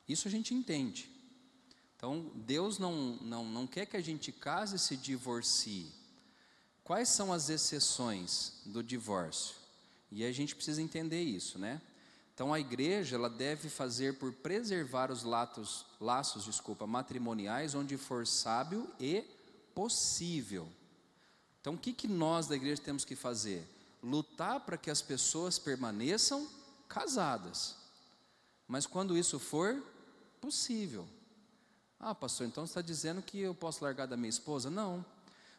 Isso a gente entende. Então, Deus não quer que a gente case e se divorcie. Quais são as exceções do divórcio? E a gente precisa entender isso, né? Então a igreja ela deve fazer por preservar os laços matrimoniais onde for sábio e possível. Então o que nós da igreja temos que fazer? Lutar para que as pessoas permaneçam casadas, mas quando isso for possível. Pastor, então você está dizendo que eu posso largar da minha esposa? Não,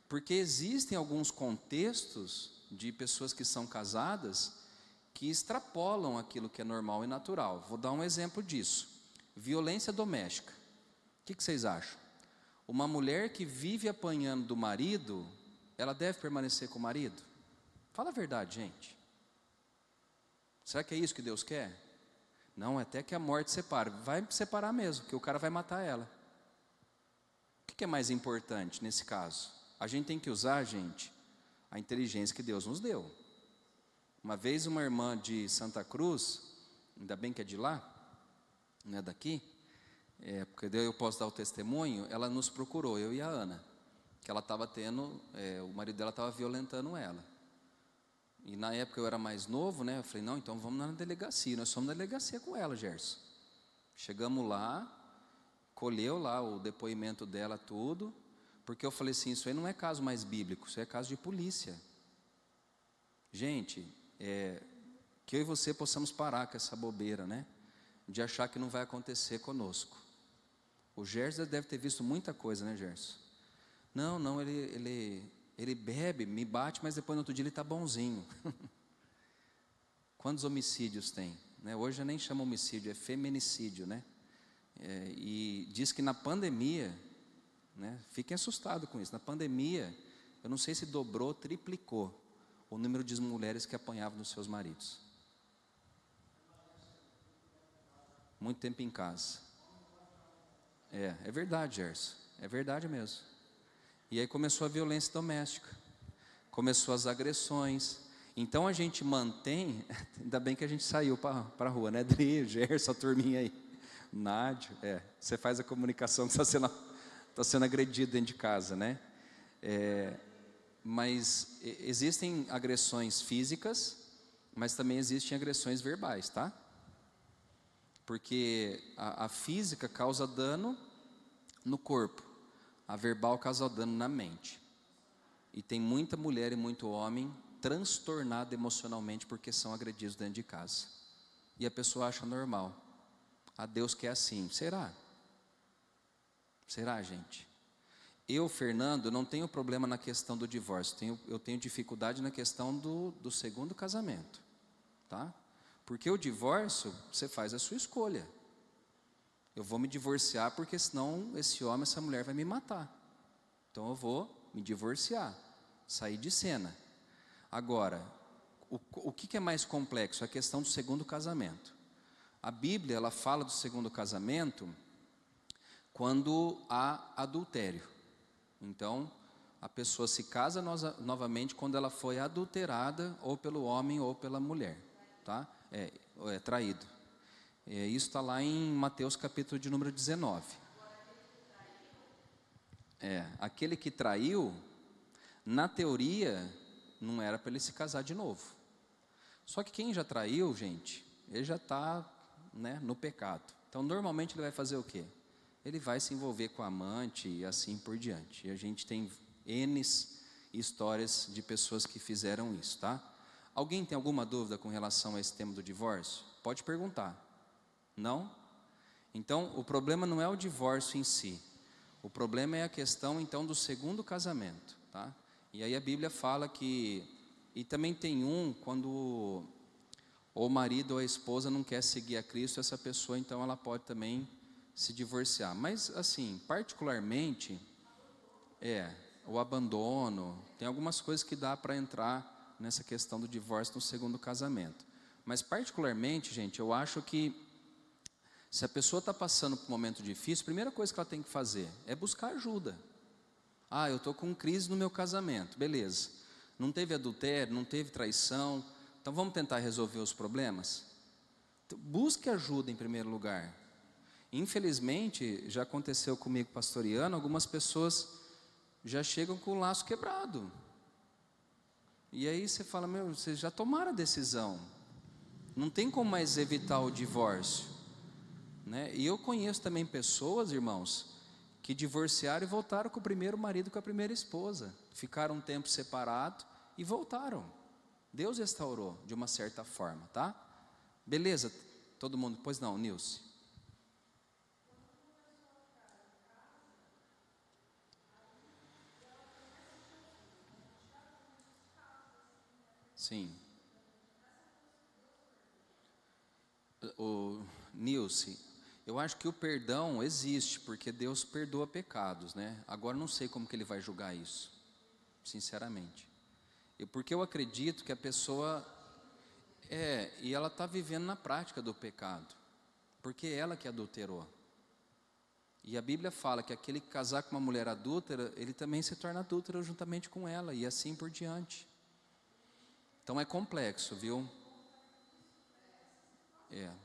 porque existem alguns contextos de pessoas que são casadas que extrapolam aquilo que é normal e natural. Vou dar um exemplo disso. Violência doméstica. O que vocês acham? Uma mulher que vive apanhando do marido, ela deve permanecer com o marido? Fala a verdade, gente. Será que é isso que Deus quer? Não, até que a morte separe. Vai separar mesmo, porque o cara vai matar ela. O que é mais importante nesse caso? A gente tem que usar, gente, a inteligência que Deus nos deu. Uma vez uma irmã de Santa Cruz, ainda bem que é de lá, não é daqui, porque eu posso dar o testemunho, ela nos procurou, eu e a Ana, que ela estava o marido dela estava violentando ela. E na época eu era mais novo, né? Eu falei, não, então vamos na delegacia. Nós fomos na delegacia com ela, Gerson. Chegamos lá, colheu lá o depoimento dela, tudo, porque eu falei assim, isso aí não é caso mais bíblico, isso é caso de polícia. Gente, que eu e você possamos parar com essa bobeira, né? De achar que não vai acontecer conosco. O Gerson deve ter visto muita coisa, né, Gerson? Não, ele bebe, me bate, mas depois no outro dia ele está bonzinho. Quantos homicídios tem? Né? Hoje eu nem chamo homicídio, é feminicídio, né? E diz que na pandemia, né, fiquem assustados com isso, na pandemia, eu não sei se dobrou, triplicou o número de mulheres que apanhavam dos seus maridos. Muito tempo em casa. É verdade, Gerson, é verdade mesmo. E aí começou a violência doméstica, começou as agressões. Então a gente mantém, ainda bem que a gente saiu para a rua, né, Adri, Gerson, a turminha aí, Nádio, você faz a comunicação que está sendo agredido dentro de casa, né? Mas existem agressões físicas, mas também existem agressões verbais, tá? Porque a física causa dano no corpo, a verbal causa dano na mente. E tem muita mulher e muito homem transtornado emocionalmente porque são agredidos dentro de casa. E a pessoa acha normal. Deus quer assim. Será? Será, gente? Eu, Fernando, não tenho problema na questão do divórcio. Eu tenho dificuldade na questão do segundo casamento. Tá? Porque o divórcio, você faz a sua escolha. Eu vou me divorciar porque senão esse homem, essa mulher vai me matar. Então eu vou me divorciar, sair de cena. Agora, o que é mais complexo? A questão do segundo casamento. A Bíblia, ela fala do segundo casamento quando há adultério. Então, a pessoa se casa novamente quando ela foi adulterada ou pelo homem ou pela mulher, tá? É traído. Isso está lá em Mateus capítulo de número 19. Aquele que traiu, na teoria, não era para ele se casar de novo. Só que quem já traiu, gente, ele já está, né, no pecado. Então, normalmente ele vai fazer o quê? Ele vai se envolver com a amante e assim por diante. E a gente tem N histórias de pessoas que fizeram isso, tá? Alguém tem alguma dúvida com relação a esse tema do divórcio? Pode perguntar. Não? Então, o problema não é o divórcio em si. O problema é a questão, então, do segundo casamento, tá? E aí a Bíblia fala que E também tem quando ou o marido ou a esposa não quer seguir a Cristo, essa pessoa então ela pode também se divorciar. Mas assim, particularmente, o abandono, tem algumas coisas que dá para entrar nessa questão do divórcio no segundo casamento. Mas particularmente, gente, eu acho que se a pessoa está passando por um momento difícil, a primeira coisa que ela tem que fazer é buscar ajuda. Eu estou com crise no meu casamento, beleza. Não teve adultério, não teve traição, então vamos tentar resolver os problemas? Então, busque ajuda em primeiro lugar. Infelizmente, já aconteceu comigo pastoreando, algumas pessoas já chegam com o laço quebrado. E aí você fala, vocês já tomaram a decisão. Não tem como mais evitar o divórcio, né? E eu conheço também pessoas, irmãos, que divorciaram e voltaram com o primeiro marido, com a primeira esposa. Ficaram um tempo separados e voltaram. Deus restaurou de uma certa forma, tá? Beleza, todo mundo, pois não, Nilce? Sim. Nilce, eu acho que o perdão existe, porque Deus perdoa pecados, né? Agora não sei como que Ele vai julgar isso, sinceramente. Porque eu acredito que a pessoa e ela está vivendo na prática do pecado, porque é ela que adulterou. E a Bíblia fala que aquele que casar com uma mulher adúltera, ele também se torna adúltero juntamente com ela, e assim por diante. Então é complexo, viu?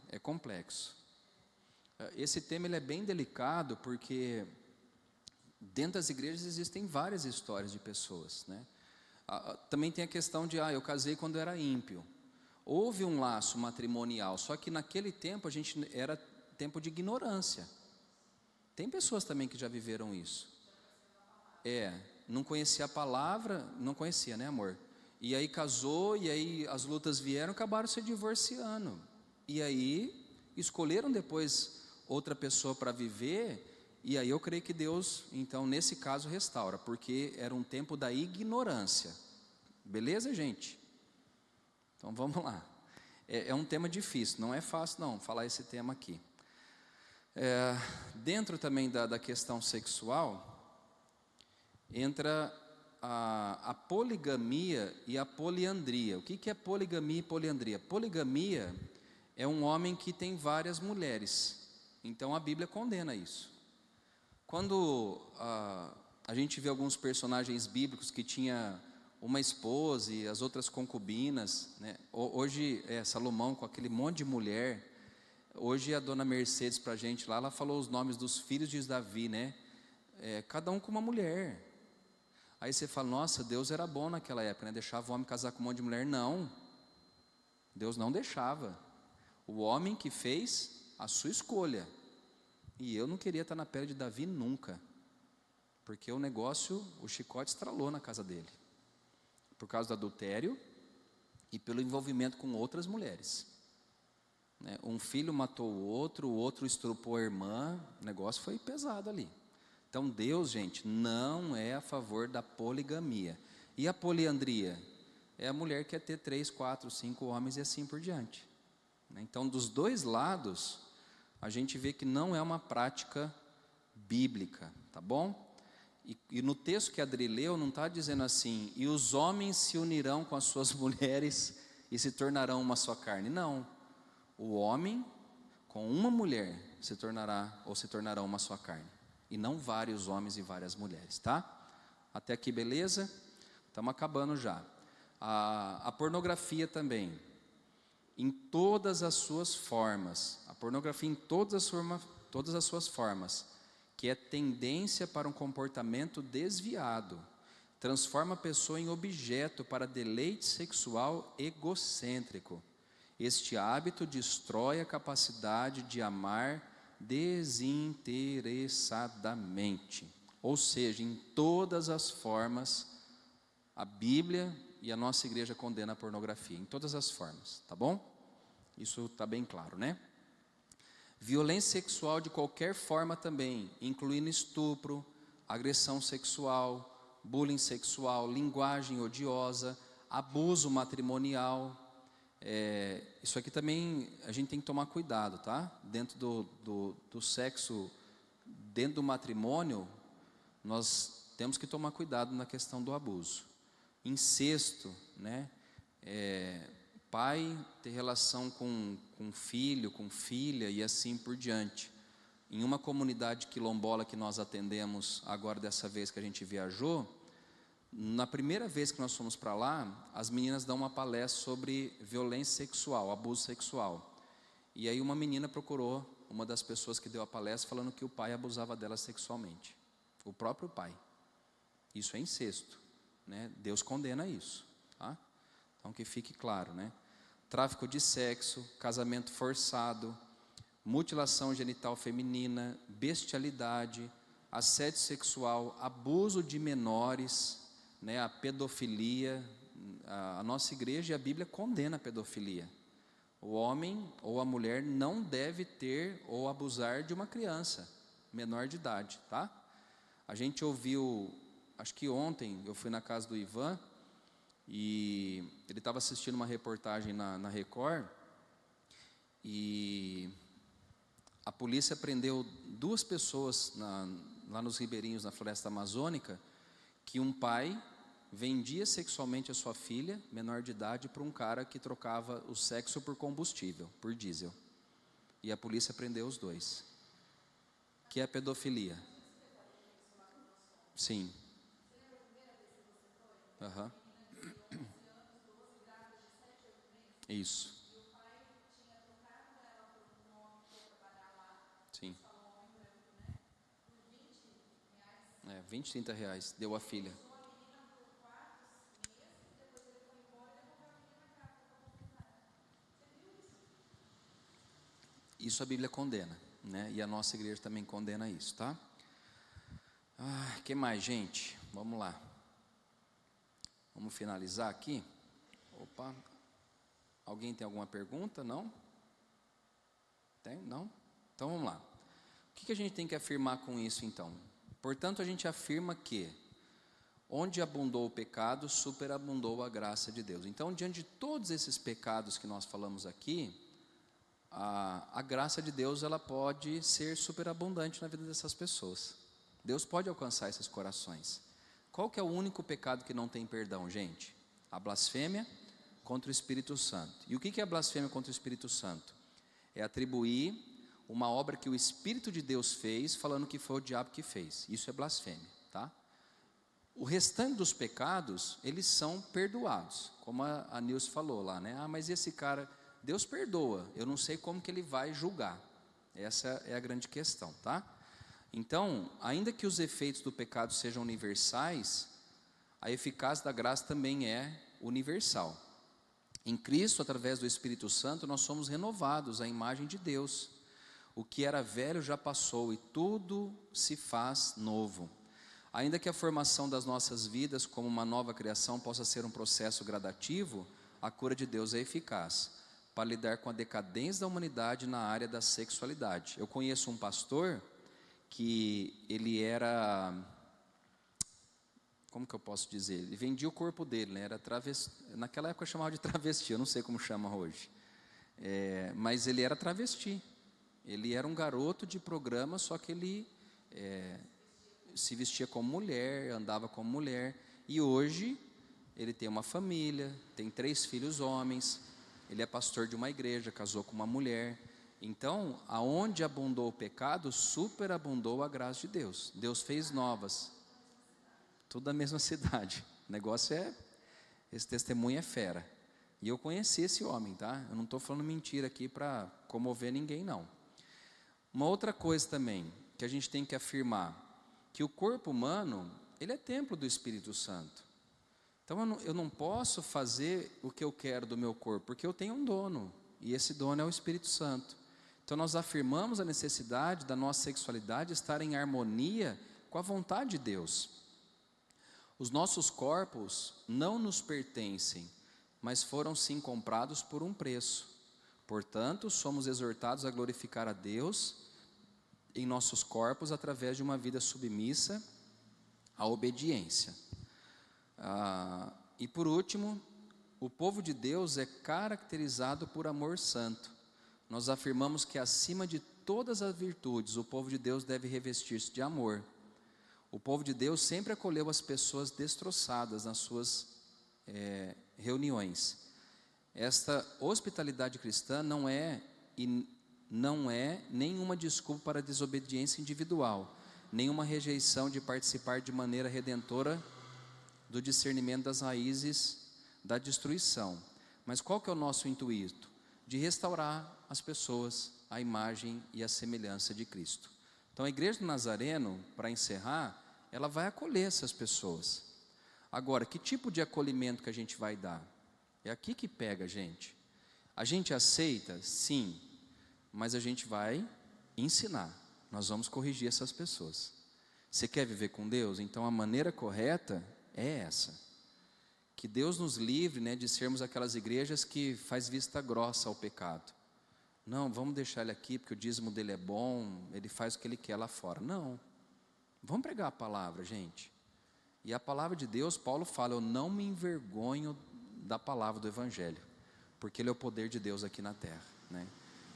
É complexo. Esse tema ele é bem delicado, porque dentro das igrejas existem várias histórias de pessoas, né? Também tem a questão de, eu casei quando era ímpio. Houve um laço matrimonial, só que naquele tempo era tempo de ignorância. Tem pessoas também que já viveram isso. Não conhecia a palavra, não conhecia, né, amor? E aí casou, e aí as lutas vieram, acabaram se divorciando. E aí escolheram depois outra pessoa para viver, e aí eu creio que Deus, então, nesse caso, restaura, porque era um tempo da ignorância. Beleza, gente? Então vamos lá. É um tema difícil, não é fácil não, falar esse tema aqui. Dentro também da questão sexual, entra a poligamia e a poliandria. O que é poligamia e poliandria? Poligamia é um homem que tem várias mulheres, então a Bíblia condena isso. Quando a gente vê alguns personagens bíblicos que tinha uma esposa e as outras concubinas, né? Hoje Salomão com aquele monte de mulher. Hoje a dona Mercedes para a gente lá, ela falou os nomes dos filhos de Davi, né? Cada um com uma mulher. Aí você fala, nossa, Deus era bom naquela época, né? Deixava o homem casar com um monte de mulher. Não, Deus não deixava. O homem que fez a sua escolha. E eu não queria estar na pele de Davi nunca, porque o chicote estralou na casa dele, por causa do adultério e pelo envolvimento com outras mulheres, né? Um filho matou o outro estrupou a irmã, o negócio foi pesado ali. Então Deus, gente, não é a favor da poligamia. E a poliandria? É a mulher que quer ter 3, 4, 5 homens e assim por diante. Então dos dois lados, a gente vê que não é uma prática bíblica, tá bom? E no texto que a Adri leu, não está dizendo assim, e os homens se unirão com as suas mulheres e se tornarão uma só carne. Não, o homem com uma mulher se tornarão uma só carne, e não vários homens e várias mulheres, tá? Até aqui beleza? Estamos acabando já. A pornografia também, em todas as suas formas, a pornografia em todas as suas formas, que é tendência para um comportamento desviado, transforma a pessoa em objeto para deleite sexual egocêntrico. Este hábito destrói a capacidade de amar desinteressadamente. Ou seja, em todas as formas, a Bíblia e a nossa igreja condena a pornografia, em todas as formas, tá bom? Isso está bem claro, né? Violência sexual de qualquer forma também, incluindo estupro, agressão sexual, bullying sexual, linguagem odiosa, abuso matrimonial. Isso aqui também a gente tem que tomar cuidado, tá? Dentro do sexo, dentro do matrimônio, nós temos que tomar cuidado na questão do abuso. Incesto, né? Pai ter relação com filho, com filha e assim por diante. Em uma comunidade quilombola que nós atendemos agora, dessa vez que a gente viajou, na primeira vez que nós fomos para lá, as meninas dão uma palestra sobre violência sexual, abuso sexual. E aí uma menina procurou uma das pessoas que deu a palestra falando que o pai abusava dela sexualmente. O próprio pai. Isso é incesto, né? Deus condena isso, tá? Então que fique claro, né? Tráfico de sexo, casamento forçado, mutilação genital feminina, bestialidade, assédio sexual, abuso de menores, né, a pedofilia. A nossa igreja e a Bíblia condena a pedofilia. O homem ou a mulher não deve ter ou abusar de uma criança menor de idade, tá? A gente ouviu, acho que ontem eu fui na casa do Ivan e ele estava assistindo uma reportagem na Record e a polícia prendeu 2 pessoas lá nos ribeirinhos, na floresta amazônica, que um pai vendia sexualmente a sua filha, menor de idade, para um cara que trocava o sexo por combustível, por diesel. E a polícia prendeu os 2. Que é a pedofilia. Sim. Aham. Isso. Sim. 20, 30 reais, deu a filha. Isso a Bíblia condena, né? E a nossa igreja também condena isso, tá? Que mais, gente? Vamos lá. Vamos finalizar aqui. Opa. Alguém tem alguma pergunta? Não? Tem? Não? Então vamos lá. O que a gente tem que afirmar com isso então? Portanto, a gente afirma que onde abundou o pecado, superabundou a graça de Deus. Então, diante de todos esses pecados que nós falamos aqui, a graça de Deus, ela pode ser superabundante na vida dessas pessoas. Deus pode alcançar esses corações. Qual que é o único pecado que não tem perdão, gente? A blasfêmia contra o Espírito Santo. E o que é a blasfêmia contra o Espírito Santo? É atribuir uma obra que o Espírito de Deus fez, falando que foi o diabo que fez. Isso é blasfêmia, tá? O restante dos pecados, eles são perdoados, como a Nilce falou lá, né? Mas esse cara, Deus perdoa, eu não sei como que ele vai julgar. Essa é a grande questão, tá? Então, ainda que os efeitos do pecado sejam universais, a eficácia da graça também é universal. Em Cristo, através do Espírito Santo, nós somos renovados à imagem de Deus. O que era velho já passou e tudo se faz novo. Ainda que a formação das nossas vidas como uma nova criação possa ser um processo gradativo, a cura de Deus é eficaz para lidar com a decadência da humanidade na área da sexualidade. Eu conheço um pastor que ele era, como que eu posso dizer? Ele vendia o corpo dele, né? Era travesti, naquela época chamava de travesti, eu não sei como chama hoje. Mas ele era travesti. Ele era um garoto de programa, só que ele se vestia como mulher, andava como mulher. E hoje ele tem uma família, tem 3 filhos homens. Ele é pastor de uma igreja, casou com uma mulher. Então, aonde abundou o pecado, superabundou a graça de Deus. Deus fez novas. Tudo da mesma cidade. O negócio esse testemunho é fera. E eu conheci esse homem, tá? Eu não estou falando mentira aqui para comover ninguém, não. Uma outra coisa também, que a gente tem que afirmar, que o corpo humano, ele é templo do Espírito Santo. Então eu não posso fazer o que eu quero do meu corpo, porque eu tenho um dono, e esse dono é o Espírito Santo. Então nós afirmamos a necessidade da nossa sexualidade estar em harmonia com a vontade de Deus. Os nossos corpos não nos pertencem, mas foram sim comprados por um preço. Portanto, somos exortados a glorificar a Deus em nossos corpos através de uma vida submissa à obediência. E por último, O povo de Deus é caracterizado por amor santo. Nós afirmamos que acima de todas as virtudes, o povo de Deus deve revestir-se de amor. O povo de Deus sempre acolheu as pessoas destroçadas nas suas reuniões. Esta hospitalidade cristã não é nenhuma desculpa para a desobediência individual, nenhuma rejeição de participar de maneira redentora do discernimento das raízes da destruição. Mas qual que é o nosso intuito? De restaurar as pessoas à imagem e à semelhança de Cristo. Então a Igreja do Nazareno, para encerrar, ela vai acolher essas pessoas. Agora, que tipo de acolhimento que a gente vai dar? É aqui que pega, gente. A gente aceita, sim, mas a gente vai ensinar. Nós vamos corrigir essas pessoas. Você quer viver com Deus? Então a maneira correta é essa. Que Deus nos livre, né, de sermos aquelas igrejas que faz vista grossa ao pecado. Não, vamos deixar ele aqui porque o dízimo dele é bom, ele faz o que ele quer lá fora. Não, vamos pregar a palavra, gente. E a palavra de Deus, Paulo fala, eu não me envergonho da palavra do Evangelho, porque ele é o poder de Deus aqui na terra, né?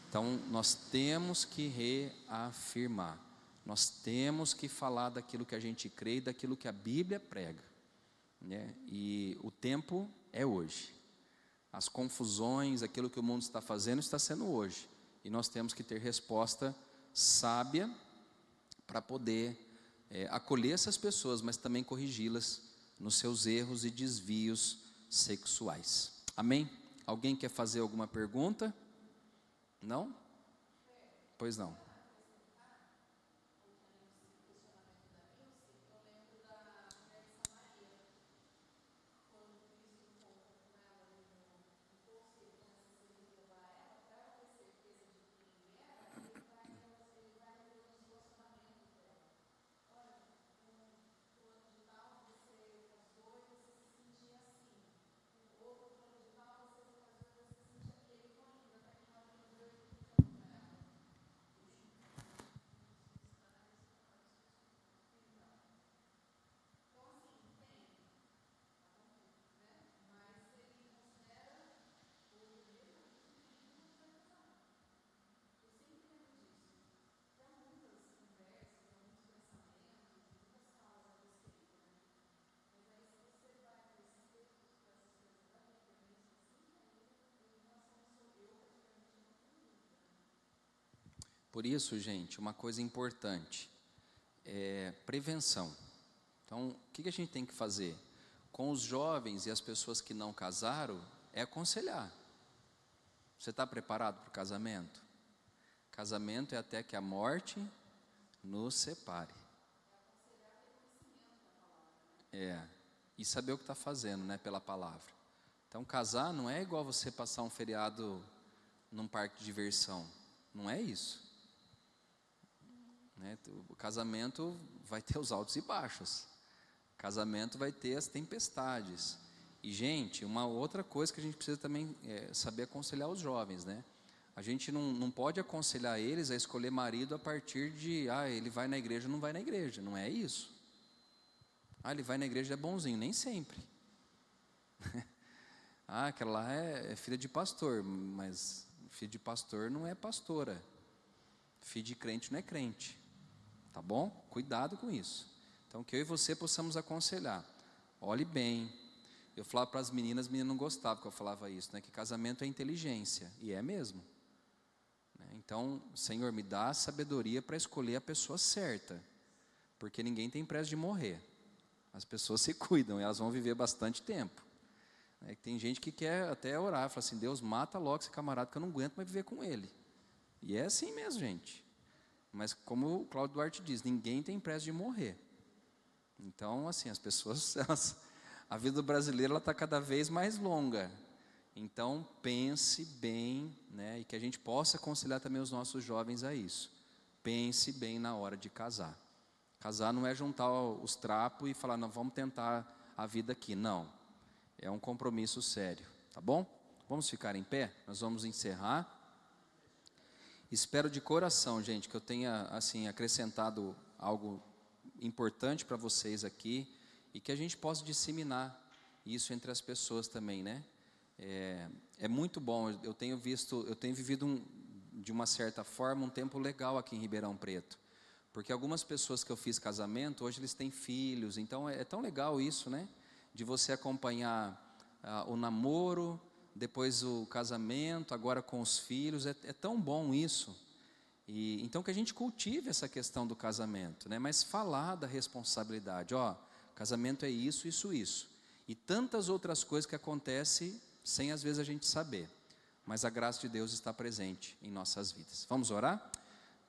Então nós temos que reafirmar, nós temos que falar daquilo que a gente crê e daquilo que a Bíblia prega, né? E o tempo é hoje. As confusões, aquilo que o mundo está fazendo, está sendo hoje. E nós temos que ter resposta sábia para poder acolher essas pessoas, mas também corrigi-las nos seus erros e desvios sexuais. Amém? Alguém quer fazer alguma pergunta? Não? Pois não. Por isso, gente, uma coisa importante é prevenção. Então, o que a gente tem que fazer? Com os jovens e as pessoas que não casaram, é aconselhar. Você está preparado para o casamento? Casamento é até que a morte nos separe. E saber o que está fazendo, né, pela palavra. Então, casar não é igual você passar um feriado num parque de diversão. Não é isso. Né? O casamento vai ter os altos e baixos. O casamento vai ter as tempestades. E, gente, uma outra coisa que a gente precisa também saber aconselhar os jovens, né? A gente não pode aconselhar eles a escolher marido a partir de, ele vai na igreja ou não vai na igreja. Não é isso. Ele vai na igreja, é bonzinho. Nem sempre. Aquela lá é filha de pastor, mas filho de pastor não é pastora. Filho de crente não é crente. Tá bom? Cuidado com isso. Então, que eu e você possamos aconselhar. Olhe bem. Eu falava para as meninas não gostavam que eu falava isso, né? Que casamento é inteligência. E é mesmo. Então, Senhor, me dá sabedoria para escolher a pessoa certa. Porque ninguém tem pressa de morrer. As pessoas se cuidam, elas vão viver bastante tempo. Tem gente que quer até orar, fala assim, Deus, mata logo esse camarada que eu não aguento mais viver com ele. E é assim mesmo, gente. Mas como o Cláudio Duarte diz, ninguém tem pressa de morrer. Então, assim, as pessoas, a vida brasileira está cada vez mais longa. Então, pense bem, né, e que a gente possa aconselhar também os nossos jovens a isso. Pense bem na hora de casar. Casar não é juntar os trapos e falar, não, vamos tentar a vida aqui. Não, é um compromisso sério, tá bom? Vamos ficar em pé, nós vamos encerrar. Espero de coração, gente, que eu tenha, assim, acrescentado algo importante para vocês aqui e que a gente possa disseminar isso entre as pessoas também, né? É muito bom. Eu tenho vivido de uma certa forma um tempo legal aqui em Ribeirão Preto, porque algumas pessoas que eu fiz casamento, hoje eles têm filhos, então é tão legal isso, né? De você acompanhar o namoro, depois o casamento, agora com os filhos, é tão bom isso. E então que a gente cultive essa questão do casamento, né? Mas falar da responsabilidade, casamento é isso, isso, isso, e tantas outras coisas que acontecem sem às vezes a gente saber, mas a graça de Deus está presente em nossas vidas. Vamos orar?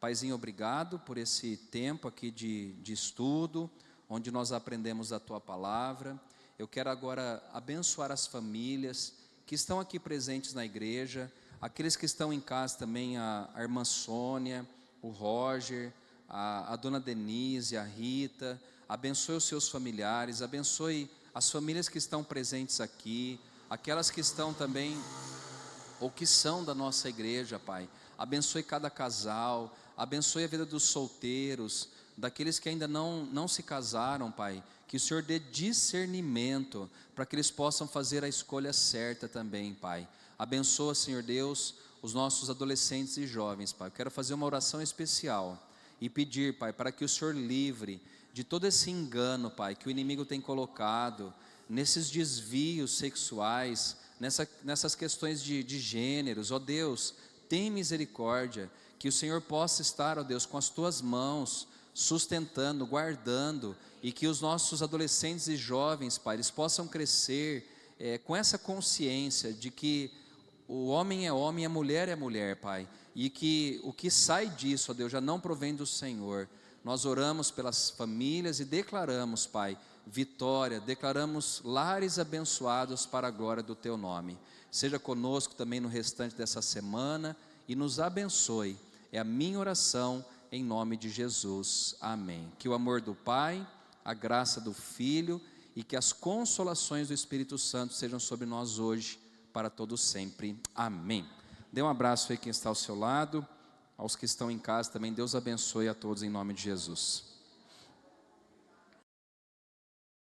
Paizinho, obrigado por esse tempo aqui de estudo, onde nós aprendemos a Tua Palavra. Eu quero agora abençoar as famílias que estão aqui presentes na igreja, aqueles que estão em casa também, a irmã Sônia, o Roger, a dona Denise, a Rita. Abençoe os seus familiares, abençoe as famílias que estão presentes aqui, aquelas que estão também, ou que são da nossa igreja, Pai. Abençoe cada casal, abençoe a vida dos solteiros, daqueles que ainda não se casaram, Pai. Que o Senhor dê discernimento, para que eles possam fazer a escolha certa também, Pai. Abençoa, Senhor Deus, os nossos adolescentes e jovens, Pai. Eu quero fazer uma oração especial e pedir, Pai, para que o Senhor livre de todo esse engano, Pai, que o inimigo tem colocado, nesses desvios sexuais, nessas questões de gêneros. Ó Deus, tem misericórdia, que o Senhor possa estar, ó Deus, com as Tuas mãos, sustentando, guardando, e que os nossos adolescentes e jovens, Pai, eles possam crescer com essa consciência de que o homem é homem, a mulher é mulher, Pai, e que o que sai disso, ó Deus, já não provém do Senhor. Nós oramos pelas famílias e declaramos, Pai, vitória, declaramos lares abençoados para a glória do Teu nome. Seja conosco também no restante dessa semana e nos abençoe. É a minha oração em nome de Jesus. Amém. Que o amor do Pai, a graça do Filho e que as consolações do Espírito Santo sejam sobre nós hoje, para todos sempre. Amém. Dê um abraço aí quem está ao seu lado, aos que estão em casa também. Deus abençoe a todos em nome de Jesus.